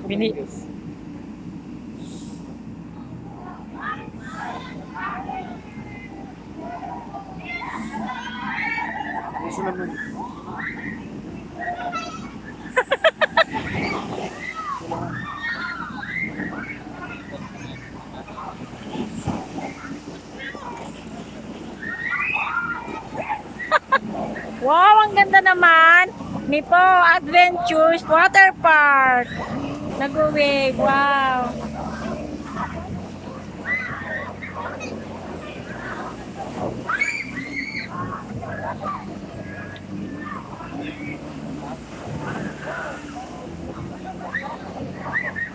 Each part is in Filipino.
Bini Gusto naman. Wow, ang ganda naman. Nipo Adventures Water Park. Nag-uwig. Wow.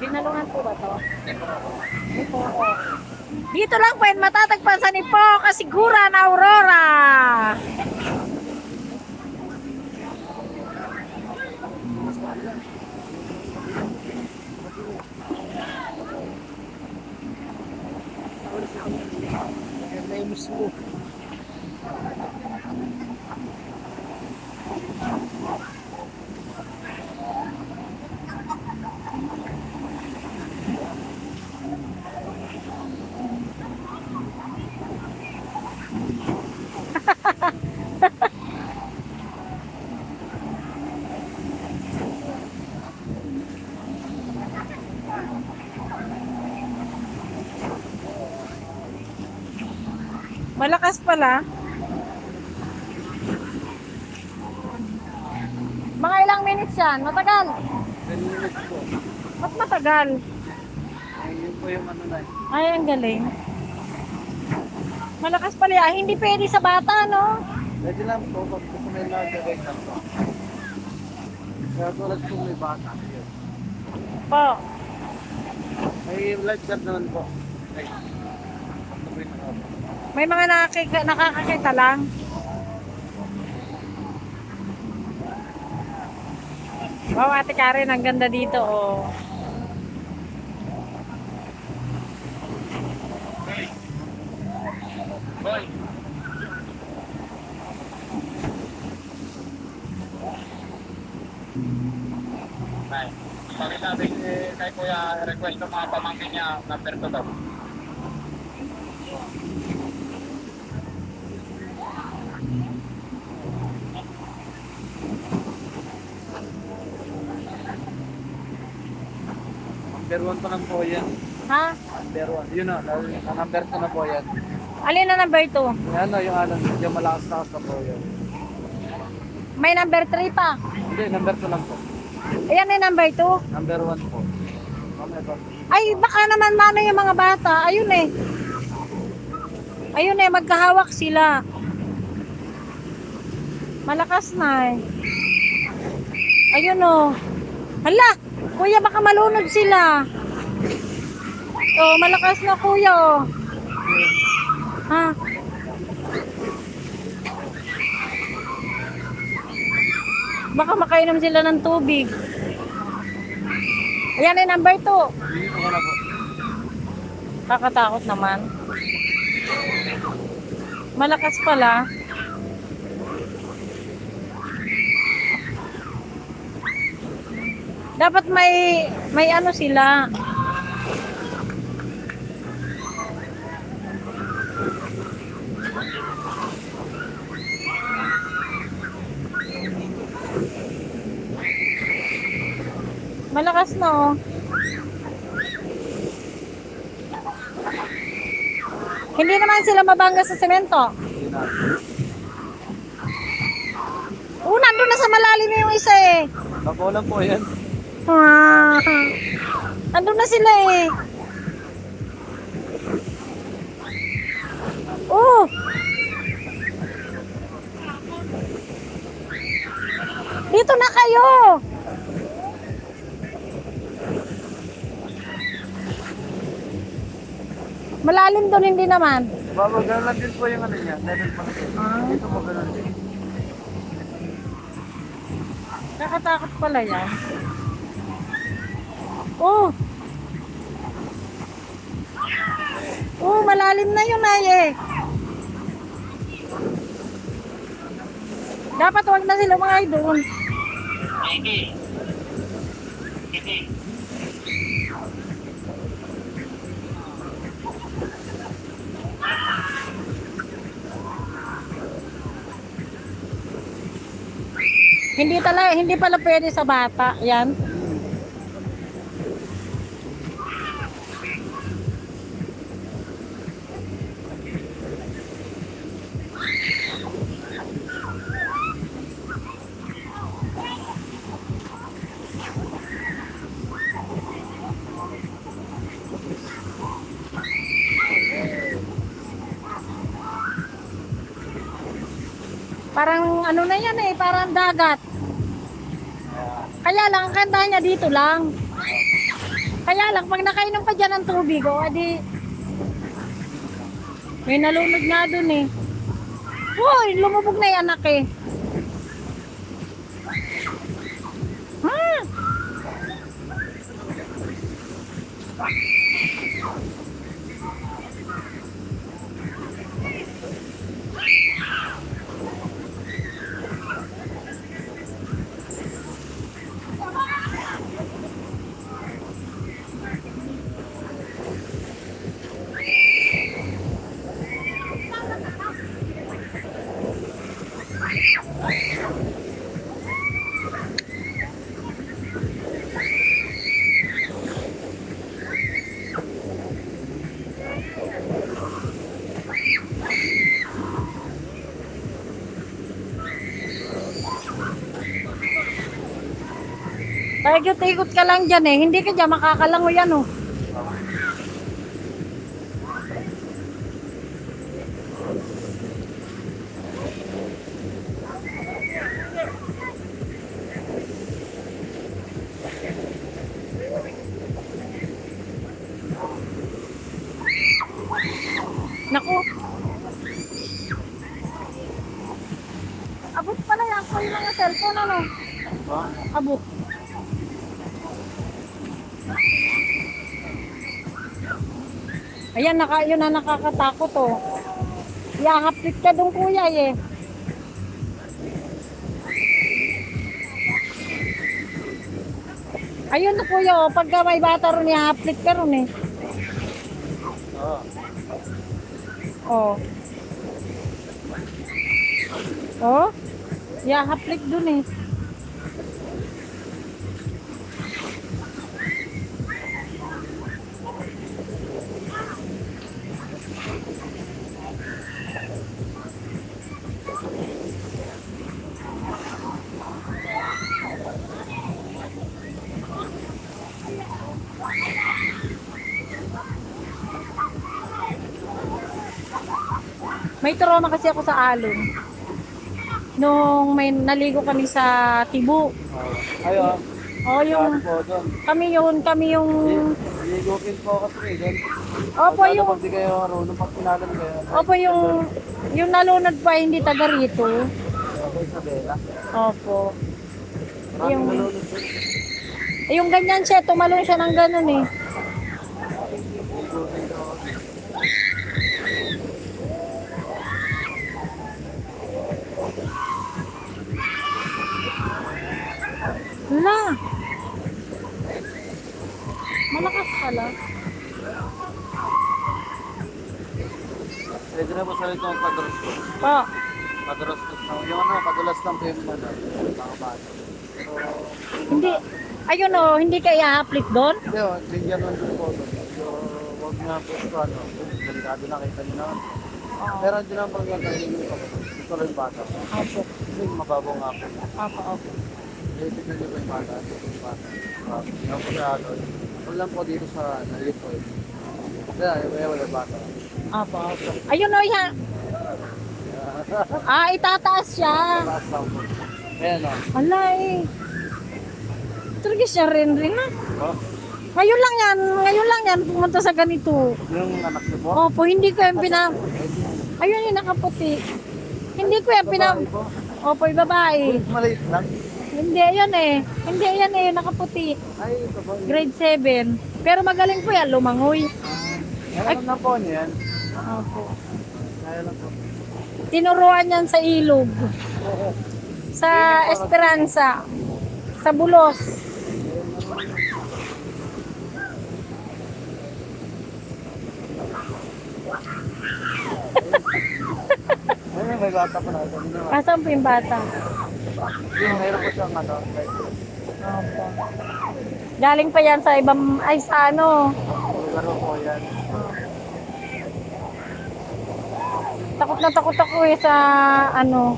Dinalungan po ba to? Nipo. Dito lang po yan matatagpan sa Nipo Kasiguran, Aurora. Names mo. Malakas pala. Mga ilang minutes yan? Matagal. 10 minutes po. Ba't matagal? Ay, yun po yung ano na. Ay, ang galing. Malakas pala yan. Hindi pwede sa bata, no? Pwede lang po pag gusto may nag-direct lang po. Kaya tulad po may bata. Yun. Po. May lifeguard naman po. Ay. Sabay na ako. May mga nakakakita lang. Wow, Ate Karen, ang ganda dito, oh. Boy! Nay, pakisabi kay Kuya request ng mga pamangkin niya number 2 daw. Number 1 pa lang po yan. Ha? Number 1. Yun na, number 2 na po yan. Alin na number 2? Yan na yung alam, yung malakas-lakas na po yan. May number 3 pa. Hindi, number 2 lang po. Ayan na yung number 2. Number 1 po. Mamaya po. Ay, baka naman mano yung mga bata. Ayun eh. Ayun eh, magkahawak sila. Malakas na eh. Ayun oh. Hala, kuya baka malunod sila. Oh, malakas na kuya oh. Ha? Baka makainom sila ng tubig. Ayan ay number 2. Okay na po. Kakatakot naman. Malakas pala. Dapat may ano sila. Malakas na oh. Hindi naman sila mabangga sa semento. Hindi na. Nandun na sa malalim yung isa eh. Nakulang po yan. Ah, nandun na sila eh. Oh. Dito na kayo. Malalim doon hindi naman. Baba, ganun lang din po yung ano niya. Level pa na Ah. Dito po ganun din. Nakatakot pala yan. Oh. Oh, malalim na yun ay eh. Dapat wag na sila mga doon. Hindi pala pwede sa bata. Yan. Parang ano na yan eh, parang dagat. Kaya lang, ang kanta niya dito lang. Kaya lang, pag nakainom ka dyan ng tubig, o adi, may nalunod nga dun eh. Uy, lumubog na yung anak eh. Hmm. Paikot-ikot ka lang dyan eh. Hindi ka dyan makakalango yan oh. Naku. Abot pala yan ko yung mga cellphone ano. Ha? Abot. Ayan, yun na nakakatakot oh. Ihahaplit ka dun kuya eh. Ayun na kuya oh, pagka may bata ron, ihahaplit ka ron eh. Oo. Oh. Oh. Ihahaplit dun eh. May trauma kasi ako sa alon. Nung may naligo kami sa Tibu. Ayun. Oh, yung Po doon. kami yung Ligugin po kasi doon. Opo, yung Pag di kayo marunong, pag pinalan kayo. Opo, yung nalunod pa hindi taga rito. Okay, sa Bella. Opo. Maraming Yung nalunod po. yung ganyan siya, tumalon siya ng ganun eh. Ligugin daw. Wala. Malakas pala. Pwede na po sa ito ang padros ko. Pa. Padros ko. Yung ano, padulas lang po yung ano. Mga bata. Hindi. Ayun oh, hindi ka i-apply doon? Hindi o, bigyan lang din po doon. So, huwag nga po ito ano. Delikado na kita nyo naman. Pero hindi naman pag yung ito rin bata. Opo. Kasi mababaw nga po. Opo, opo. Tignan nyo po yung bata. Ito po yung bata. Hindi naman po siya ano. Ano lang po dito sa nalit po. Kaya wala bata. Opo, opo. Ayun oh, yan. Ah, itataas siya. Taas lang po. Ayan o. Ala eh. Talaga siya rin na. Oh, Ngayon lang yan pumunta sa ganito. yung anak niyo po. Opo, hindi ko yung Ayun yung nakaputi. Hindi ko yung Babae po. Opo, yung babae. Maliit lang. Hindi yan eh. Hindi yan eh, nakaputi. Ay, ito po. Grade 7. Pero magaling po yan, lumangoy. Kaya lang po niyan. Opo. Kaya lang po. Tinuruan yan sa ilog. Sa Esperanza. Sa Bulos. Ay, may bata pa natin. Asan po yung bata? Yung meron po siyang like, Opo. Galing pa yan sa ibang, ay sa ano. laro po yan. Takot na takot ako sa ano,